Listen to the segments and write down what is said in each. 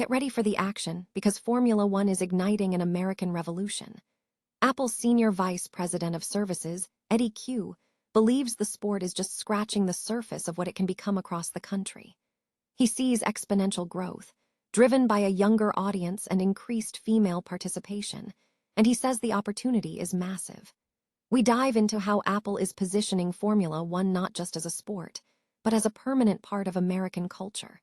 Get ready for the action because Formula One is igniting an American revolution. Apple's senior vice president of services, Eddie Q, believes the sport is just scratching the surface of what it can become across the country. He sees exponential growth, driven by a younger audience and increased female participation, and he says the opportunity is massive. We dive into how Apple is positioning Formula One not just as a sport, but as a permanent part of American culture.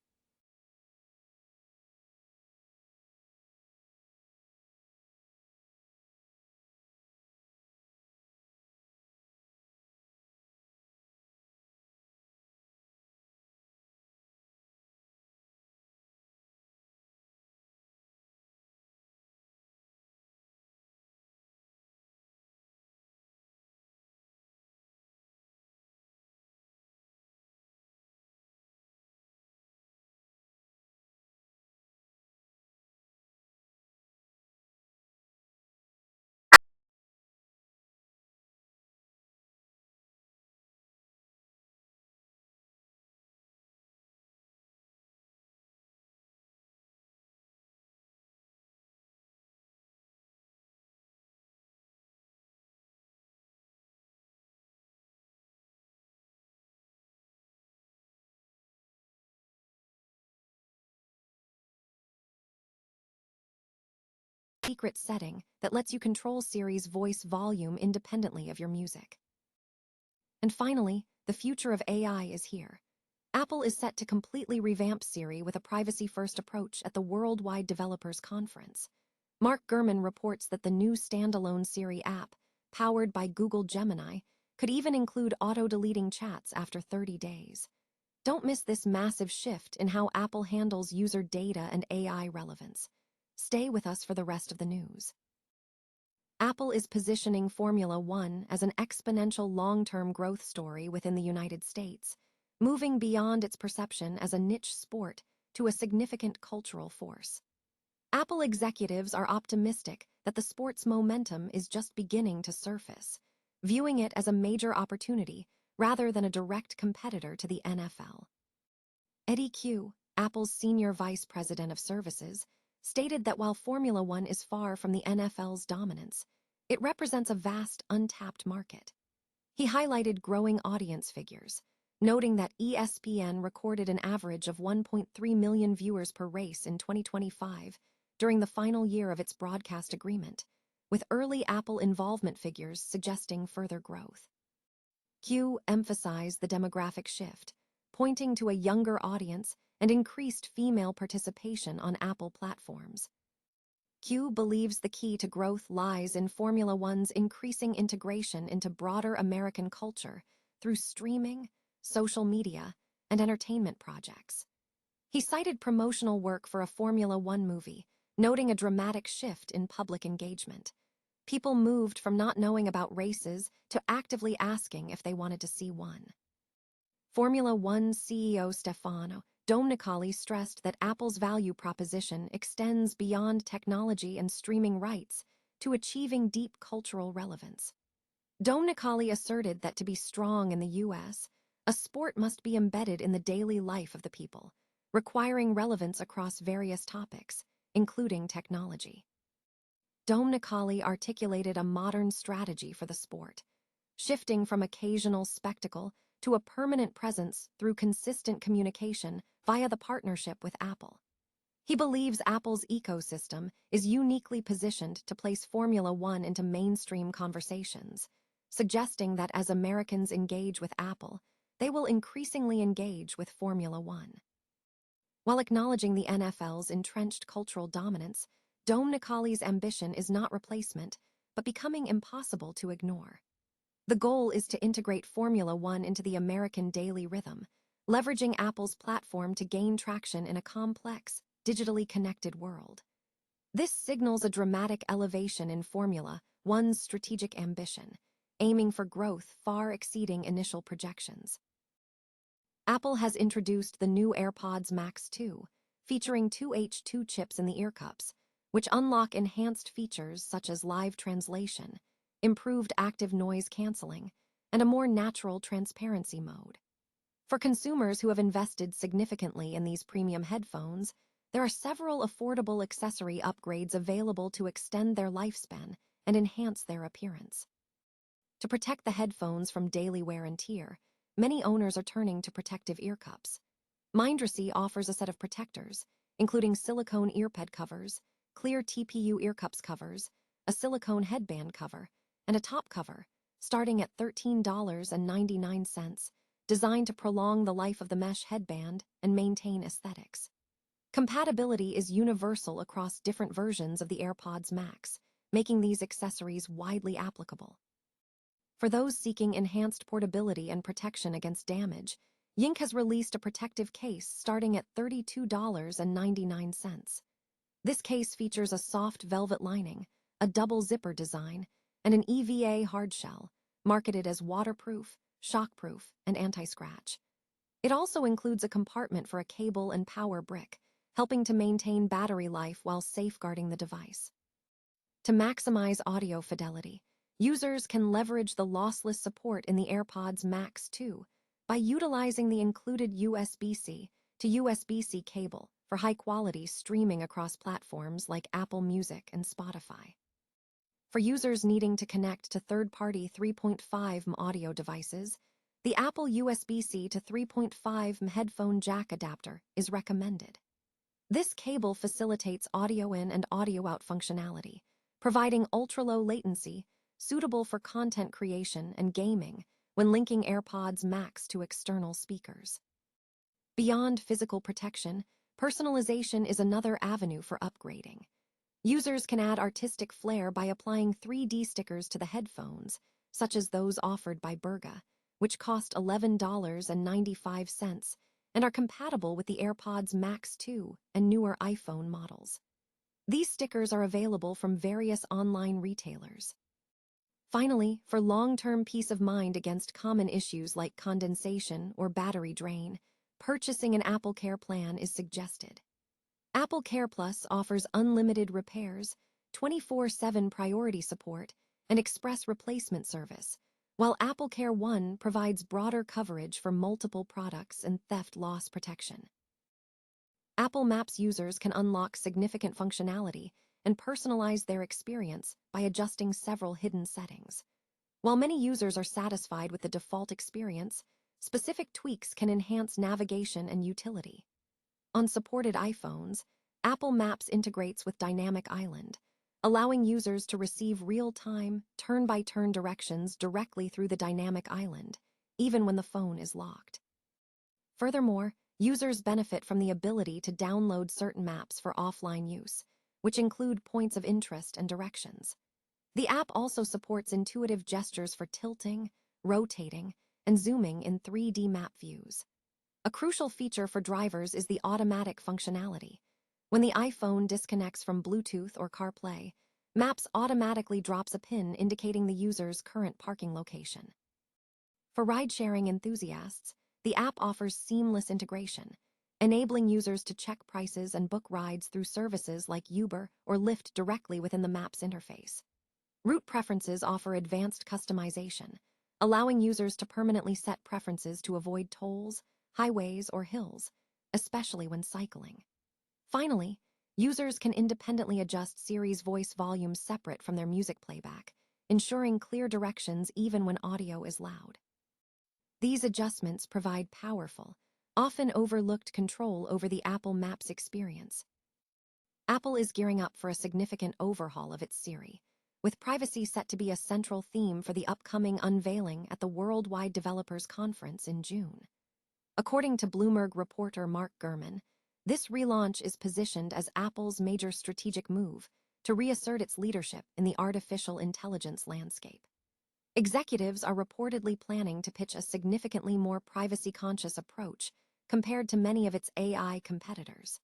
Secret setting that lets you control Siri's voice volume independently of your music. And finally, the future of AI is here. Apple is set to completely revamp Siri with a privacy-first approach at the Worldwide Developers Conference. Mark Gurman reports that the new standalone Siri app, powered by Google Gemini, could even include auto-deleting chats after 30 days. Don't miss this massive shift in how Apple handles user data and AI relevance. Stay with us for the rest of the news. Apple is positioning Formula One as an exponential long-term growth story within the United States, moving beyond its perception as a niche sport to a significant cultural force. Apple executives are optimistic that the sport's momentum is just beginning to surface, viewing it as a major opportunity rather than a direct competitor to the NFL. Eddie Q, Apple's senior vice president of services, stated that while Formula One is far from the NFL's dominance, it represents a vast, untapped market. He highlighted growing audience figures, noting that ESPN recorded an average of 1.3 million viewers per race in 2025 during the final year of its broadcast agreement, with early Apple involvement figures suggesting further growth. Q emphasized the demographic shift, pointing to a younger audience and increased female participation on Apple platforms. Q believes the key to growth lies in Formula One's increasing integration into broader American culture through streaming, social media, and entertainment projects. He cited promotional work for a Formula One movie, noting a dramatic shift in public engagement. People moved from not knowing about races to actively asking if they wanted to see one. Formula One CEO Stefano Domenicali stressed that Apple's value proposition extends beyond technology and streaming rights to achieving deep cultural relevance. Domenicali asserted that to be strong in the U.S., a sport must be embedded in the daily life of the people, requiring relevance across various topics, including technology. Domenicali articulated a modern strategy for the sport, shifting from occasional spectacle to a permanent presence through consistent communication via the partnership with Apple. He believes Apple's ecosystem is uniquely positioned to place Formula One into mainstream conversations, suggesting that as Americans engage with Apple, they will increasingly engage with Formula One. While acknowledging the NFL's entrenched cultural dominance, Domenicali's ambition is not replacement, but becoming impossible to ignore. The goal is to integrate Formula One into the American daily rhythm, leveraging Apple's platform to gain traction in a complex, digitally connected world. This signals a dramatic elevation in Formula One's strategic ambition, aiming for growth far exceeding initial projections. Apple has introduced the new AirPods Max 2, featuring two H2 chips in the ear cups, which unlock enhanced features such as live translation, improved active noise canceling, and a more natural transparency mode. For consumers who have invested significantly in these premium headphones, There are several affordable accessory upgrades available to extend their lifespan and enhance their appearance. To protect the headphones from daily wear and tear, many owners are turning to protective ear cups. Mindressy offers a set of protectors, including silicone earpad covers, clear TPU ear cups covers, a silicone headband cover, and a top cover, starting at $13.99, designed to prolong the life of the mesh headband and maintain aesthetics. Compatibility is universal across different versions of the AirPods Max, making these accessories widely applicable. For those seeking enhanced portability and protection against damage, Yink has released a protective case starting at $32.99. This case features a soft velvet lining, a double zipper design, and an EVA hardshell, marketed as waterproof, shockproof, and anti-scratch. It also includes a compartment for a cable and power brick, helping to maintain battery life while safeguarding the device. To maximize audio fidelity, users can leverage the lossless support in the AirPods Max 2 by utilizing the included USB-C to USB-C cable for high-quality streaming across platforms like Apple Music and Spotify. For users needing to connect to third-party 3.5mm audio devices, the Apple USB-C to 3.5mm headphone jack adapter is recommended. This cable facilitates audio in and audio out functionality, providing ultra-low latency, suitable for content creation and gaming when linking AirPods Max to external speakers. Beyond physical protection, personalization is another avenue for upgrading. Users can add artistic flair by applying 3D stickers to the headphones, such as those offered by Burga, which cost $11.95 and are compatible with the AirPods Max 2 and newer iPhone models. These stickers are available from various online retailers. Finally, for long-term peace of mind against common issues like condensation or battery drain, purchasing an Apple Care plan is suggested. Apple Care Plus offers unlimited repairs, 24/7 priority support, and express replacement service, while Apple Care One provides broader coverage for multiple products and theft loss protection. Apple Maps users can unlock significant functionality and personalize their experience by adjusting several hidden settings. While many users are satisfied with the default experience, specific tweaks can enhance navigation and utility. On supported iPhones, Apple Maps integrates with Dynamic Island, allowing users to receive real-time, turn-by-turn directions directly through the Dynamic Island, even when the phone is locked. Furthermore, users benefit from the ability to download certain maps for offline use, which include points of interest and directions. The app also supports intuitive gestures for tilting, rotating, and zooming in 3D map views. A crucial feature for drivers is the automatic functionality. When the iPhone disconnects from Bluetooth or CarPlay, Maps automatically drops a pin indicating the user's current parking location. For ride-sharing enthusiasts, the app offers seamless integration, enabling users to check prices and book rides through services like Uber or Lyft directly within the Maps interface. Route preferences offer advanced customization, allowing users to permanently set preferences to avoid tolls, highways, or hills, especially when cycling. Finally, users can independently adjust Siri's voice volume separate from their music playback, ensuring clear directions even when audio is loud. These adjustments provide powerful, often overlooked control over the Apple Maps experience. Apple is gearing up for a significant overhaul of its Siri, with privacy set to be a central theme for the upcoming unveiling at the Worldwide Developers Conference in June. According to Bloomberg reporter Mark Gurman, this relaunch is positioned as Apple's major strategic move to reassert its leadership in the artificial intelligence landscape. Executives are reportedly planning to pitch a significantly more privacy-conscious approach compared to many of its AI competitors.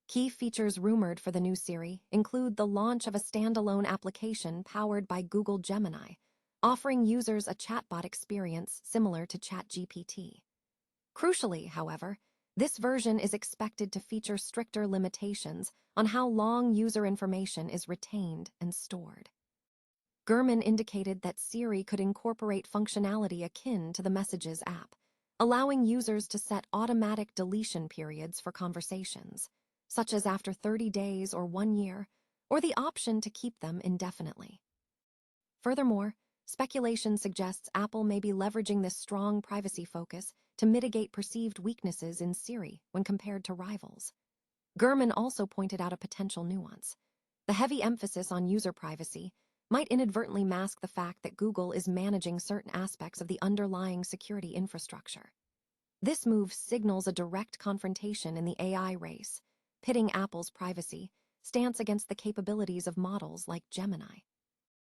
Key features rumored for the new Siri include the launch of a standalone application powered by Google Gemini, offering users a chatbot experience similar to ChatGPT. Crucially, however, this version is expected to feature stricter limitations on how long user information is retained and stored. Gurman indicated that Siri could incorporate functionality akin to the Messages app, allowing users to set automatic deletion periods for conversations, such as after 30 days or 1 year, or the option to keep them indefinitely. Furthermore, speculation suggests Apple may be leveraging this strong privacy focus to mitigate perceived weaknesses in Siri when compared to rivals. Gurman also pointed out a potential nuance. The heavy emphasis on user privacy might inadvertently mask the fact that Google is managing certain aspects of the underlying security infrastructure. This move signals a direct confrontation in the AI race, pitting Apple's privacy stance against the capabilities of models like Gemini.